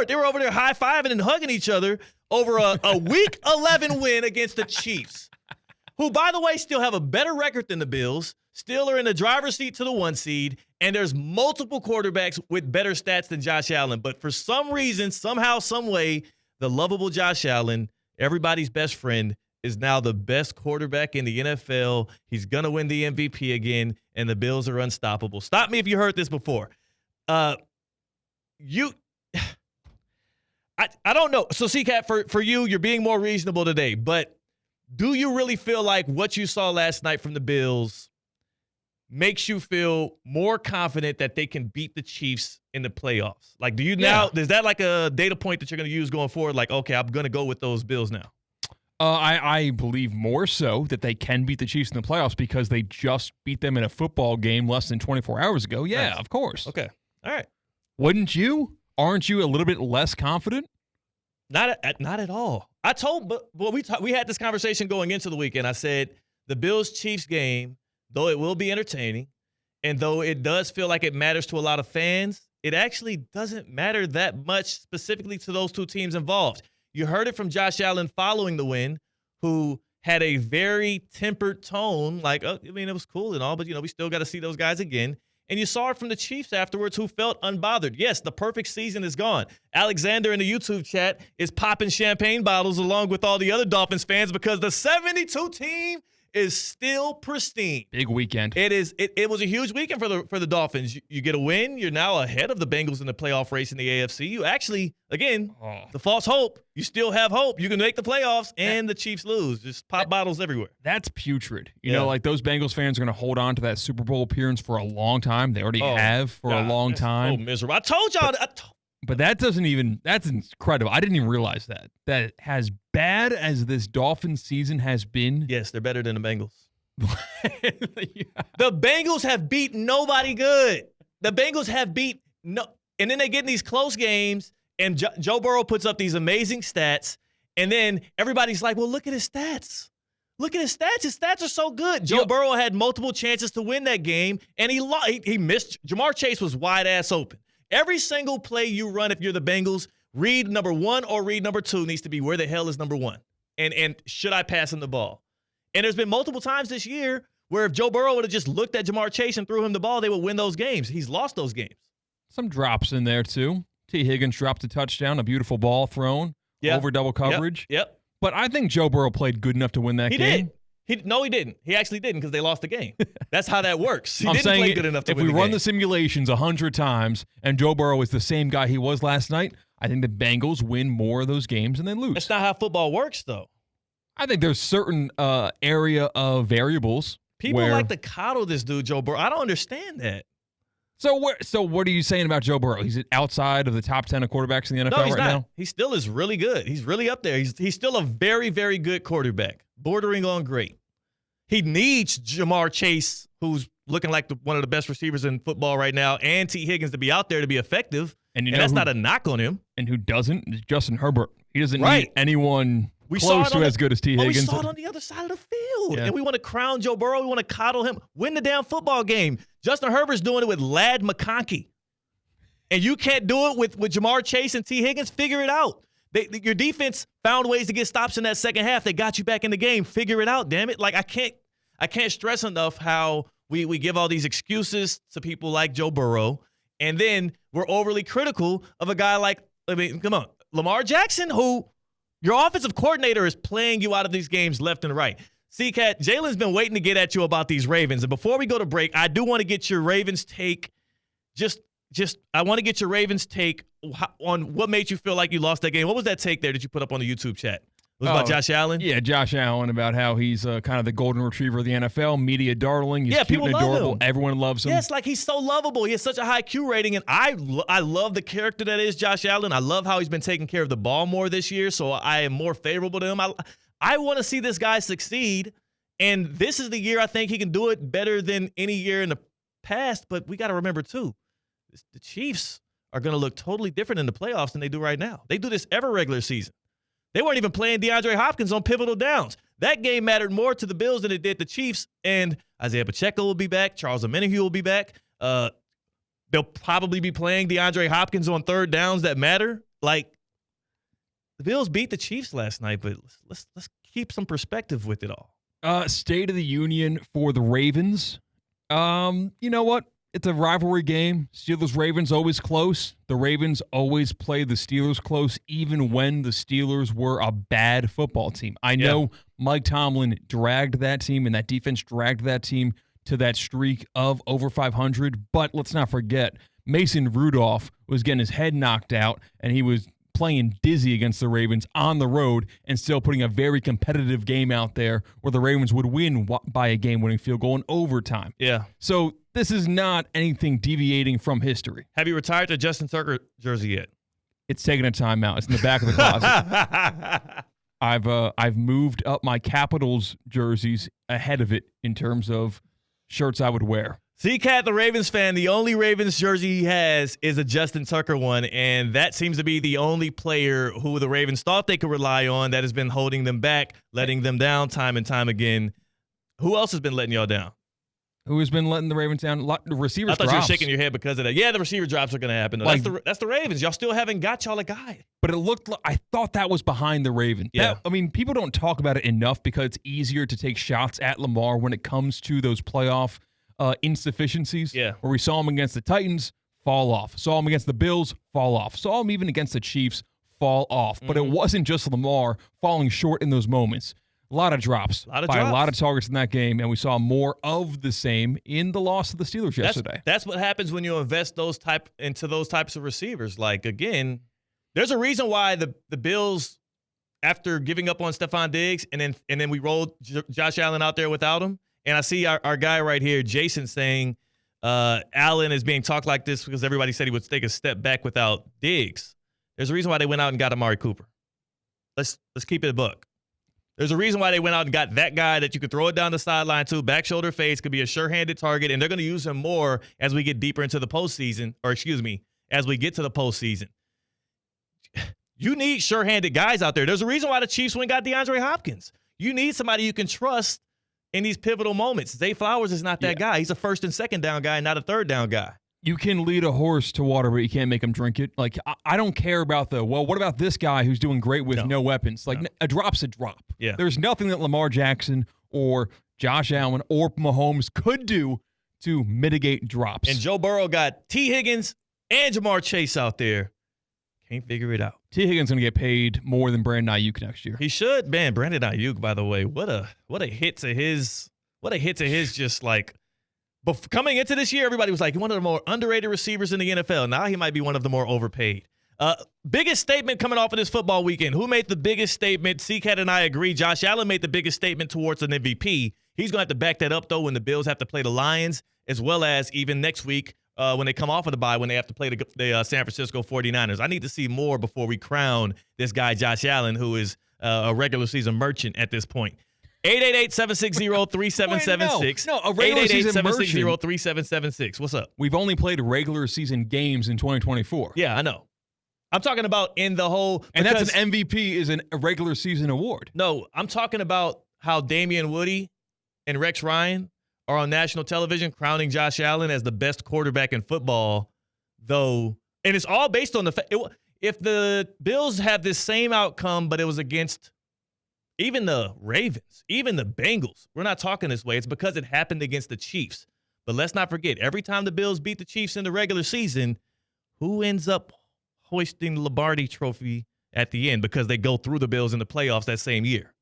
They were over there high-fiving and hugging each other over a Week 11 win against the Chiefs, who, by the way, still have a better record than the Bills, still are in the driver's seat to the 1 seed, and there's multiple quarterbacks with better stats than Josh Allen. But for some reason, somehow, some way, the lovable Josh Allen, everybody's best friend, is now the best quarterback in the NFL. He's going to win the MVP again, and the Bills are unstoppable. Stop me if you heard this before. I don't know. So, C-Cat, for you, you're being more reasonable today. But do you really feel like what you saw last night from the Bills makes you feel more confident that they can beat the Chiefs in the playoffs? Like, do you now – is that like a data point that you're going to use going forward? Like, okay, I'm going to go with those Bills now. I believe more so that they can beat the Chiefs in the playoffs because they just beat them in a football game less than 24 hours ago. Yeah, nice. Of course. Okay. All right. Wouldn't you? Aren't you a little bit less confident? Not at all. I told, but we had this conversation going into the weekend. I said the Bills-Chiefs game, though it will be entertaining, and though it does feel like it matters to a lot of fans, it actually doesn't matter that much specifically to those two teams involved. You heard it from Josh Allen following the win, who had a very tempered tone, like, oh, I mean, it was cool and all, but, we still got to see those guys again. And you saw it from the Chiefs afterwards, who felt unbothered. Yes, the perfect season is gone. Alexander in the YouTube chat is popping champagne bottles along with all the other Dolphins fans because the 72 team is still pristine. Big weekend. It was a huge weekend for the Dolphins. You get a win. You're now ahead of the Bengals in the playoff race in the AFC. You actually, again, the false hope. You still have hope. You can make the playoffs, and the Chiefs lose. Just pop bottles everywhere. That's putrid. You know, like those Bengals fans are going to hold on to that Super Bowl appearance for a long time. They already have for a long time. So miserable. I told y'all. But that's incredible. I didn't even realize that. That as bad as this Dolphins season has been. Yes, they're better than the Bengals. The Bengals have beat nobody good. The Bengals have beat no. And then they get in these close games, and Joe Burrow puts up these amazing stats, and then everybody's like, well, look at his stats. Look at his stats. His stats are so good. Joe Burrow had multiple chances to win that game, and he missed. Jamar Chase was wide-ass open. Every single play you run, if you're the Bengals, read number 1 or read number 2 needs to be where the hell is number 1? And should I pass him the ball? And there's been multiple times this year where if Joe Burrow would have just looked at Jamar Chase and threw him the ball, they would win those games. He's lost those games. Some drops in there, too. T. Higgins dropped a touchdown, a beautiful ball thrown over double coverage. Yep. But I think Joe Burrow played good enough to win that game. No, he didn't. He actually didn't because they lost the game. That's how that works. He didn't play good enough to win the game. If we run the simulations 100 times and Joe Burrow is the same guy he was last night, I think the Bengals win more of those games and then lose. That's not how football works, though. I think there's certain area of variables. People like to coddle this dude, Joe Burrow. I don't understand that. So what are you saying about Joe Burrow? He's outside of the top 10 of quarterbacks in the NFL right now? He still is really good. He's really up there. He's still a very, very good quarterback, bordering on great. He needs Jamar Chase, who's looking like one of the best receivers in football right now, and T. Higgins to be out there to be effective. And that's not a knock on him. And who doesn't? Is Justin Herbert. He doesn't need anyone close to as good as T. Higgins. We saw it on the other side of the field. Yeah. And we want to crown Joe Burrow. We want to coddle him. Win the damn football game. Justin Herbert's doing it with Ladd McConkey. And you can't do it with Jamar Chase and T. Higgins. Figure it out. Your defense found ways to get stops in that second half. They got you back in the game. Figure it out, damn it. Like, I can't stress enough how we give all these excuses to people like Joe Burrow, and then we're overly critical of a guy like, come on, Lamar Jackson, who your offensive coordinator is playing you out of these games left and right. C-Cat, Jalen's been waiting to get at you about these Ravens. And before we go to break, I do want to get your Ravens take. I want to get your Ravens take on what made you feel like you lost that game. What was that take there that you put up on the YouTube chat? It was about Josh Allen? Yeah, Josh Allen, about how he's kind of the golden retriever of the NFL, media darling. He's cute and adorable. Him. Everyone loves him. Yes, like he's so lovable. He has such a high Q rating, and I love the character that is Josh Allen. I love how he's been taking care of the ball more this year, so I am more favorable to him. I want to see this guy succeed, and this is the year I think he can do it better than any year in the past, but we got to remember, too, the Chiefs are going to look totally different in the playoffs than they do right now. They do this every regular season. They weren't even playing DeAndre Hopkins on pivotal downs. That game mattered more to the Bills than it did the Chiefs, and Isaiah Pacheco will be back. Charles Omenihu will be back. They'll probably be playing DeAndre Hopkins on third downs that matter like the Bills beat the Chiefs last night, but let's keep some perspective with it all. State of the Union for the Ravens. You know what? It's a rivalry game. Steelers-Ravens always close. The Ravens always play the Steelers close, even when the Steelers were a bad football team. I know Mike Tomlin dragged that team, and that defense dragged that team to that streak of over 500. But let's not forget, Mason Rudolph was getting his head knocked out, and he was playing dizzy against the Ravens on the road and still putting a very competitive game out there where the Ravens would win by a game-winning field goal in overtime. Yeah. So this is not anything deviating from history. Have you retired the Justin Tucker jersey yet? It's taking a timeout. It's in the back of the closet. I've moved up my Capitals jerseys ahead of it in terms of shirts I would wear. C-Cat, the Ravens fan, the only Ravens jersey he has is a Justin Tucker one, and that seems to be the only player who the Ravens thought they could rely on that has been holding them back, letting them down time and time again. Who else has been letting y'all down? Who has been letting the Ravens down? The receivers I thought drops. you were shaking your head because of that. Yeah, the receiver drops are going to happen. Like, that's the Ravens. Y'all still haven't got y'all a guy. But it looked like, I thought that was behind the Ravens. Yeah. People don't talk about it enough because it's easier to take shots at Lamar when it comes to those playoff insufficiencies. Yeah. Where we saw him against the Titans, fall off. Saw him against the Bills, fall off. Saw him even against the Chiefs, fall off. But it wasn't just Lamar falling short in those moments. A lot of drops a lot of targets in that game, and we saw more of the same in the loss of the Steelers yesterday. That's what happens when you invest into those types of receivers. Like, again, there's a reason why the Bills, after giving up on Stephon Diggs, and then we rolled Josh Allen out there without him. And I see our guy right here, Jason, saying Allen is being talked like this because everybody said he would take a step back without Diggs. There's a reason why they went out and got Amari Cooper. Let's keep it a buck. There's a reason why they went out and got that guy that you could throw it down the sideline to, back shoulder fades, could be a sure-handed target, and they're going to use him more as we get deeper into the postseason, as we get to the postseason. You need sure-handed guys out there. There's a reason why the Chiefs went and got DeAndre Hopkins. You need somebody you can trust in these pivotal moments. Zay Flowers is not that guy. He's a first and second down guy, not a third down guy. You can lead a horse to water, but you can't make him drink it. Like, I don't care about what about this guy who's doing great with no weapons? Like, a drop's a drop. Yeah. There's nothing that Lamar Jackson or Josh Allen or Mahomes could do to mitigate drops. And Joe Burrow got T. Higgins and Jamar Chase out there. Can't figure it out. T. Higgins going to get paid more than Brandon Ayuk next year. He should. Man, Brandon Ayuk, by the way, what a hit to his just like. But coming into this year, everybody was like, one of the more underrated receivers in the NFL. Now he might be one of the more overpaid. Biggest statement coming off of this football weekend. Who made the biggest statement? C-Cat and I agree. Josh Allen made the biggest statement towards an MVP. He's going to have to back that up, though, when the Bills have to play the Lions, as well as even next week when they come off of the bye, when they have to play the San Francisco 49ers. I need to see more before we crown this guy, Josh Allen, who is a regular season merchant at this point. 888-760-3776. No, a regular season merchant. 888-760-3776. What's up? We've only played regular season games in 2024. Yeah, I know. I'm talking about in the whole. And that's an MVP is a regular season award. No, I'm talking about how Damian Woody and Rex Ryan are on national television crowning Josh Allen as the best quarterback in football, though. And it's all based on the fact. If the Bills have this same outcome, but it was against even the Ravens, even the Bengals, we're not talking this way. It's because it happened against the Chiefs. But let's not forget, every time the Bills beat the Chiefs in the regular season, who ends up hoisting the Lombardi trophy at the end because they go through the Bills in the playoffs that same year?